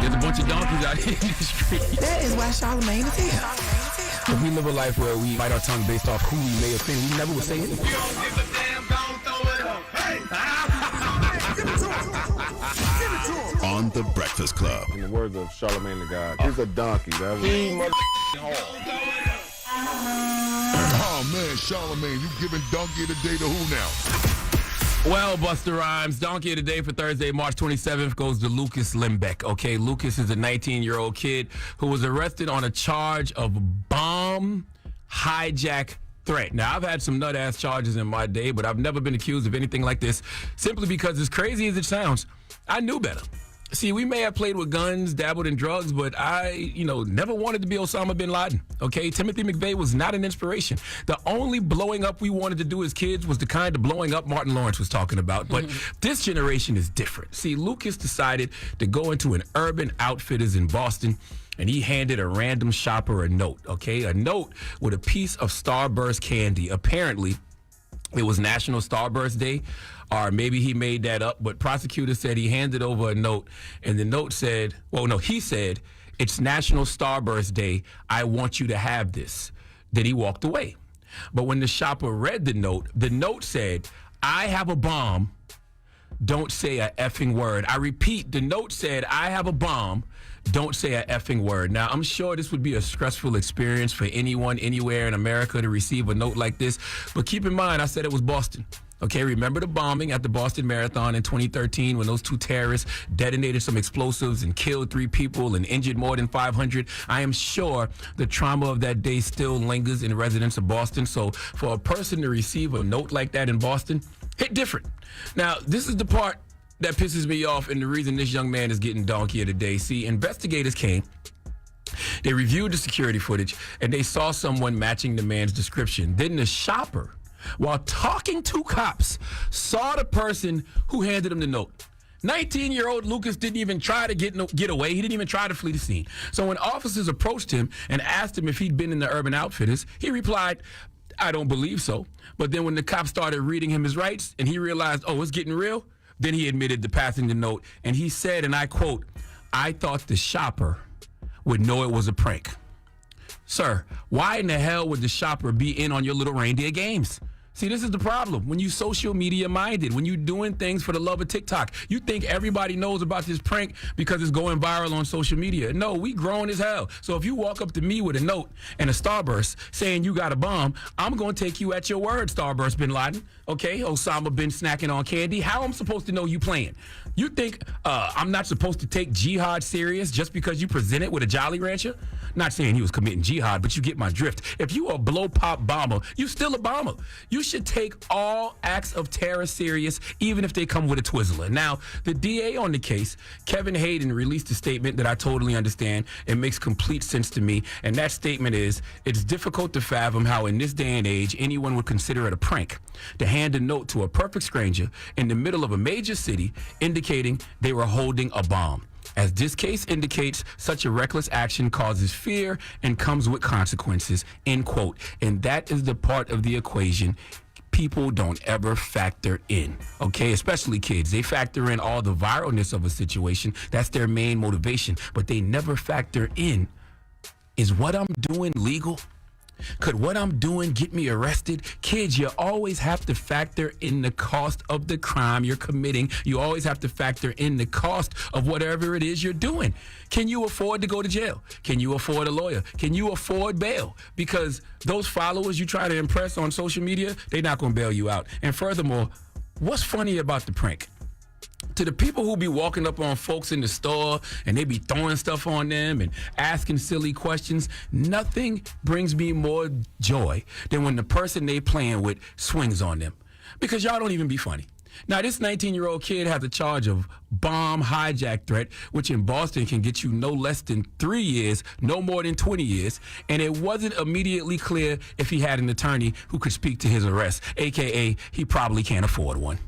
there's a bunch of donkeys out here in the street. That is why Charlamagne is here. If we live a life where we bite our tongue based off who we may offend, we never would say it. You don't give a damn, don't throw it up. Hey! Give it to him. Give it to him. On the Breakfast Club. In the words of Charlamagne the God, he's a donkey. That's Oh man, Charlamagne, you giving donkey of the day to who now? Well, Busta Rhymes, Donkey of the Day for Thursday, March 27th goes to Lucas Limbeck. Okay, Lucas is a 19-year-old kid who was arrested on a charge of bomb hijack threat. Now, I've had some nut-ass charges in my day, but I've never been accused of anything like this simply because, as crazy as it sounds, I knew better. See, we may have played with guns, dabbled in drugs, but I, never wanted to be Osama bin Laden, okay? Timothy McVeigh was not an inspiration. The only blowing up we wanted to do as kids was the kind of blowing up Martin Lawrence was talking about. But this generation is different. See, Lucas decided to go into an Urban Outfitters in Boston, and he handed a random shopper a note, okay? A note with a piece of Starburst candy. Apparently, it was National Starburst Day, or maybe he made that up, but prosecutors said he handed over a note, and the note said, he said, "It's National Starburst Day. I want you to have this." Then he walked away. But when the shopper read the note said, "I have a bomb. Don't say a effing word." I repeat, the note said, "I have a bomb. Don't say a effing word." Now, I'm sure this would be a stressful experience for anyone, anywhere in America to receive a note like this. But keep in mind, I said it was Boston. Okay, remember the bombing at the Boston Marathon in 2013 when those two terrorists detonated some explosives and killed 3 people and injured more than 500? I am sure the trauma of that day still lingers in residents of Boston. So for a person to receive a note like that in Boston, hit different. Now, this is the part that pisses me off and the reason this young man is getting donkey of the day. See, investigators came. They reviewed the security footage, and they saw someone matching the man's description. Then the shopper, while talking to cops, saw the person who handed him the note. 19-year-old Lucas didn't even try to get away. He didn't even try to flee the scene. So when officers approached him and asked him if he'd been in the Urban Outfitters, he replied, "I don't believe so." But then when the cops started reading him his rights and he realized, oh, it's getting real, then he admitted to passing the note. And he said, and I quote, "I thought the shopper would know it was a prank." Sir, why in the hell would the shopper be in on your little reindeer games? See, this is the problem. When you social media minded, when you doing things for the love of TikTok, you think everybody knows about this prank because it's going viral on social media. No, we grown as hell. So if you walk up to me with a note and a Starburst saying you got a bomb, I'm going to take you at your word, Starburst bin Laden. Okay, Osama bin snacking on candy. How am I supposed to know you playing? You think I'm not supposed to take jihad serious just because you present it with a Jolly Rancher? Not saying he was committing jihad, but you get my drift. If you a blow pop bomber, you still a bomber. You should take all acts of terror serious, even if they come with a Twizzler. Now, the DA on the case, Kevin Hayden, released a statement that I totally understand. It makes complete sense to me. And that statement is, it's difficult to fathom how in this day and age anyone would consider it a prank to hand a note to a perfect stranger in the middle of a major city indicating they were holding a bomb. As this case indicates, such a reckless action causes fear and comes with consequences, end quote. And that is the part of the equation people don't ever factor in, okay? Especially kids. They factor in all the viralness of a situation. That's their main motivation. But they never factor in, is what I'm doing legal? Could what I'm doing get me arrested? Kids, you always have to factor in the cost of the crime you're committing. You always have to factor in the cost of whatever it is you're doing. Can you afford to go to jail? Can you afford a lawyer? Can you afford bail? Because those followers you try to impress on social media, they're not going to bail you out. And furthermore, what's funny about the prank? To the people who be walking up on folks in the store and they be throwing stuff on them and asking silly questions, nothing brings me more joy than when the person they playing with swings on them. Because y'all don't even be funny. Now, this 19-year-old kid has a charge of bomb hijack threat, which in Boston can get you no less than 3 years, no more than 20 years. And it wasn't immediately clear if he had an attorney who could speak to his arrest, a.k.a. he probably can't afford one.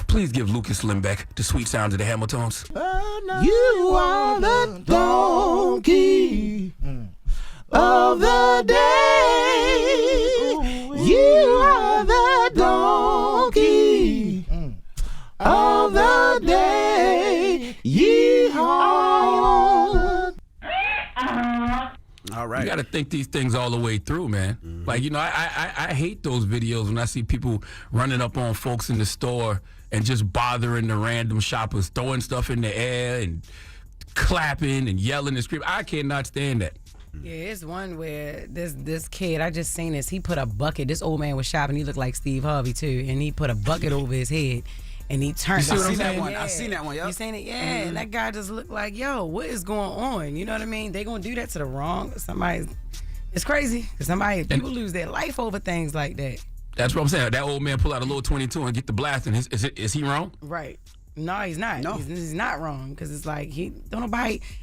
Please give Lucas Limbeck the sweet sounds of the Hamiltons. You are the donkey of the day. You are the donkey of the day. right. You got to think these things all the way through, man. Mm-hmm. Like, you know, I hate those videos when I see people running up on folks in the store and just bothering the random shoppers, throwing stuff in the air and clapping and yelling and screaming. I cannot stand that. Yeah, it's one where this kid, I just seen this. He put a bucket. This old man was shopping. He looked like Steve Harvey too, and he put a bucket over his head, and he turned. You see what I'm I've seen that saying? one. I've seen that one. Yep. You seen it? Yeah. And that guy just looked like, yo, what is going on? You know what I mean? They gonna do that to the wrong somebody. It's crazy because people lose their life over things like that. That's what I'm saying. That old man pull out a little 22 and get the blasting. Is he wrong? Right. No, he's not. No. He's not wrong because it's like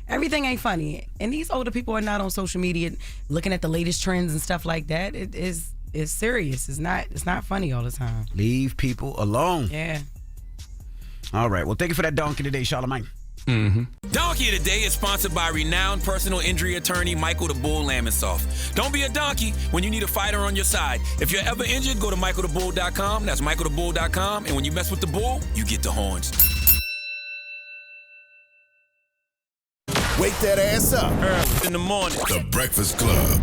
everything ain't funny. And these older people are not on social media looking at the latest trends and stuff like that. It's serious. It's not funny all the time. Leave people alone. Yeah. All right. Well, thank you for that donkey today, Charlamagne. Donkey of the Day is sponsored by renowned personal injury attorney Michael the Bull Lamonsoff. Don't be a donkey when you need a fighter on your side. If you're ever injured, go to michaelthebull.com. That's michaelthebull.com. And when you mess with the bull, you get the horns. Wake that ass up. Early in the morning. The Breakfast Club.